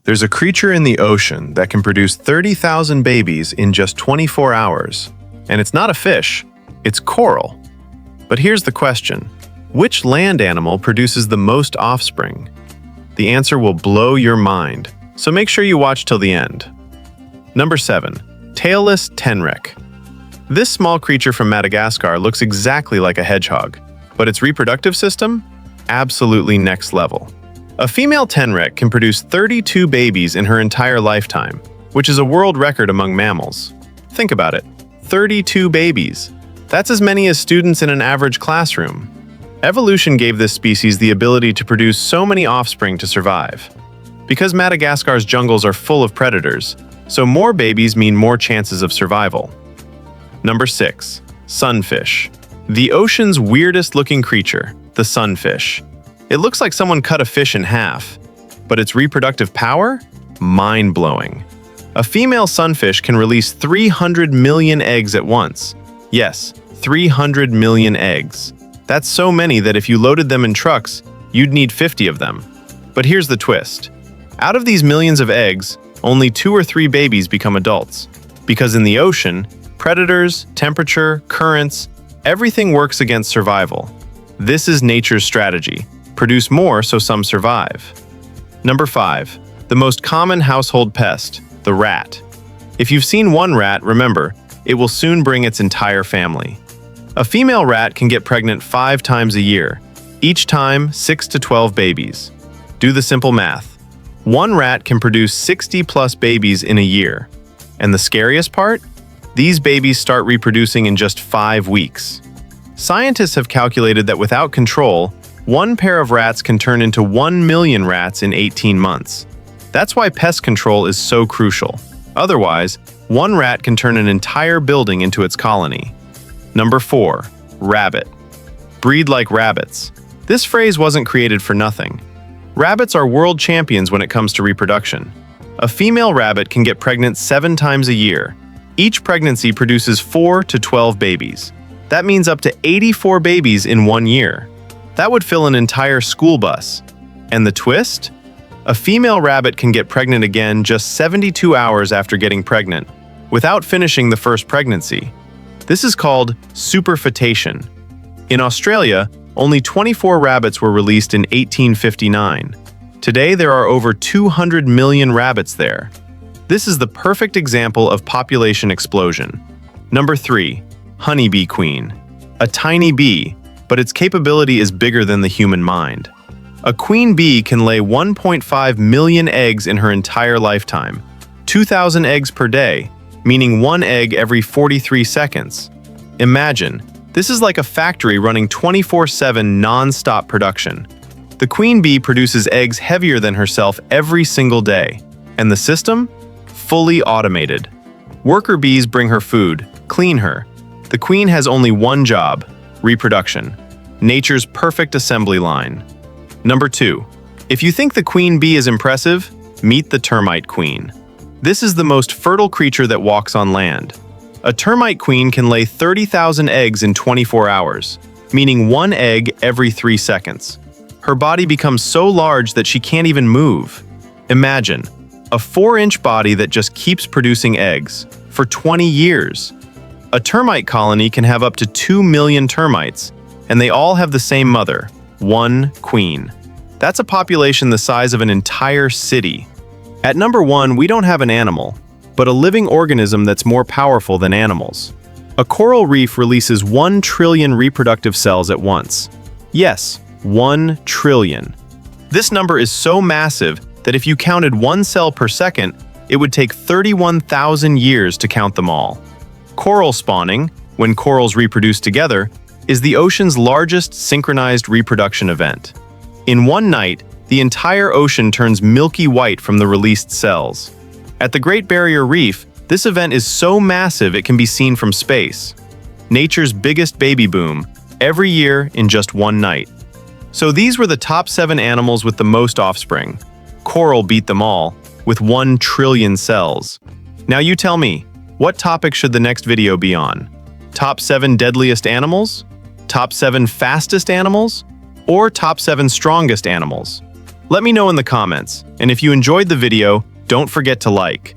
There's a creature in the ocean that can produce 30,000 babies in just 24 hours. And it's not a fish, it's coral. But here's the question. Which land animal produces the most offspring? The answer will blow your mind, so make sure you watch till the end. Number 7. Tailless tenrec. This small creature from Madagascar looks exactly like a hedgehog, but its reproductive system? Absolutely next level. A female tenrec can produce 32 babies in her entire lifetime, which is a world record among mammals. Think about it, 32 babies. That's as many as students in an average classroom. Evolution gave this species the ability to produce so many offspring to survive. Because Madagascar's jungles are full of predators, so more babies mean more chances of survival. Number 6. Sunfish. The ocean's weirdest looking creature, the sunfish. It looks like someone cut a fish in half, but its reproductive power? Mind-blowing. A female sunfish can release 300 million eggs at once. Yes, 300 million eggs. That's so many that if you loaded them in trucks, you'd need 50 of them. But here's the twist. Out of these millions of eggs, only 2 or 3 babies become adults. Because in the ocean, predators, temperature, currents, everything works against survival. This is nature's strategy. Produce more so some survive. Number 5. The most common household pest, the rat. If you've seen one rat, remember, it will soon bring its entire family. A female rat can get pregnant 5 times a year, each time 6 to 12 babies. Do the simple math. One rat can produce 60 plus babies in a year. And the scariest part? These babies start reproducing in just 5 weeks. Scientists have calculated that without control, one pair of rats can turn into 1 million rats in 18 months. That's why pest control is so crucial. Otherwise, one rat can turn an entire building into its colony. Number 4. Rabbit. Breed like rabbits. This phrase wasn't created for nothing. Rabbits are world champions when it comes to reproduction. A female rabbit can get pregnant 7 times a year. Each pregnancy produces 4 to 12 babies. That means up to 84 babies in 1 year. That would fill an entire school bus. And the twist? A female rabbit can get pregnant again just 72 hours after getting pregnant, without finishing the first pregnancy. This is called superfetation. In Australia, only 24 rabbits were released in 1859. Today, there are over 200 million rabbits there. This is the perfect example of population explosion. Number 3. Honeybee queen. A tiny bee, but its capability is bigger than the human mind. A queen bee can lay 1.5 million eggs in her entire lifetime, 2,000 eggs per day, meaning 1 egg every 43 seconds. Imagine, this is like a factory running 24/7 non-stop production. The queen bee produces eggs heavier than herself every single day, and the system? Fully automated. Worker bees bring her food, clean her. The queen has only one job: reproduction. Nature's perfect assembly line. Number 2. If you think the queen bee is impressive, meet the termite queen. This is the most fertile creature that walks on land. A termite queen can lay 30,000 eggs in 24 hours, meaning 1 egg every 3 seconds. Her body becomes so large that she can't even move. Imagine, a 4-inch body that just keeps producing eggs for 20 years. A termite colony can have up to 2 million termites, and they all have the same mother, one queen. That's a population the size of an entire city. At number 1, we don't have an animal, but a living organism that's more powerful than animals. A coral reef releases 1 trillion reproductive cells at once. Yes, 1 trillion. This number is so massive that if you counted 1 cell per second, it would take 31,000 years to count them all. Coral spawning, when corals reproduce together, is the ocean's largest synchronized reproduction event. In one night, the entire ocean turns milky white from the released cells. At the Great Barrier Reef, this event is so massive it can be seen from space. Nature's biggest baby boom, every year in just one night. So these were the top 7 animals with the most offspring. Coral beat them all, with 1 trillion cells. Now you tell me, what topic should the next video be on? Top 7 deadliest animals? Top 7 fastest animals? Or top 7 strongest animals? Let me know in the comments, and if you enjoyed the video, don't forget to like.